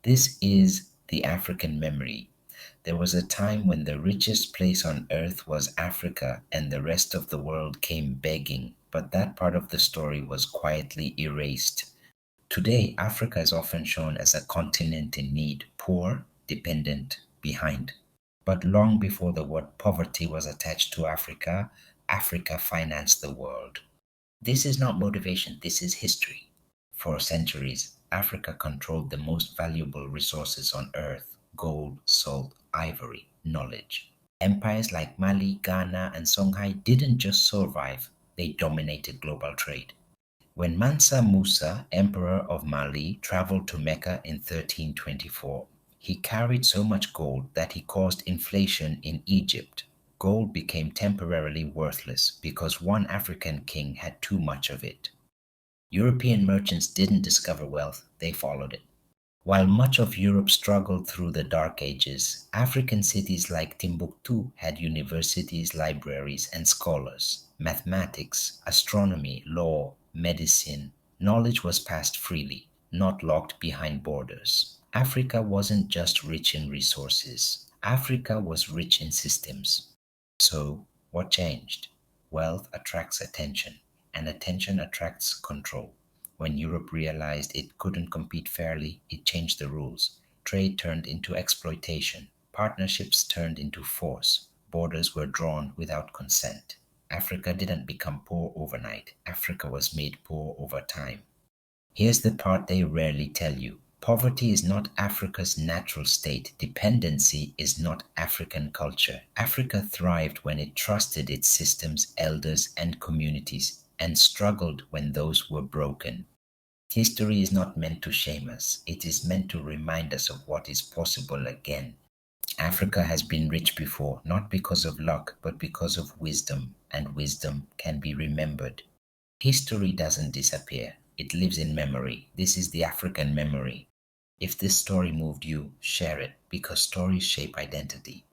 This is the African memory. There was a time when the richest place on earth was Africa and the rest of the world came begging, but that part of the story was quietly erased. Today, Africa is often shown as a continent in need, poor, dependent, behind. But long before the word poverty was attached to Africa, Africa financed the world. This is not motivation, this is history. For centuries, Africa controlled the most valuable resources on earth: gold, salt, ivory, knowledge. Empires like Mali, Ghana, and Songhai didn't just survive, they dominated global trade. When Mansa Musa, emperor of Mali, traveled to Mecca in 1324, he carried so much gold that he caused inflation in Egypt. Gold became temporarily worthless because one African king had too much of it. European merchants didn't discover wealth, they followed it. While much of Europe struggled through the Dark Ages, African cities like Timbuktu had universities, libraries, and scholars. Mathematics, astronomy, law, medicine, knowledge was passed freely, not locked behind borders. Africa wasn't just rich in resources, Africa was rich in systems. So, what changed? Wealth attracts attention, and attention attracts control. When Europe realized it couldn't compete fairly, it changed the rules. Trade turned into exploitation, partnerships turned into force, borders were drawn without consent. Africa didn't become poor overnight, Africa was made poor over time. Here's the part they rarely tell you. Poverty is not Africa's natural state. Dependency is not African culture. Africa thrived when it trusted its systems, elders, and communities, and struggled when those were broken. History is not meant to shame us, it is meant to remind us of what is possible again. Africa has been rich before, not because of luck, but because of wisdom, and wisdom can be remembered. History doesn't disappear, it lives in memory. This is the African memory. If this story moved you, share it because stories shape identity.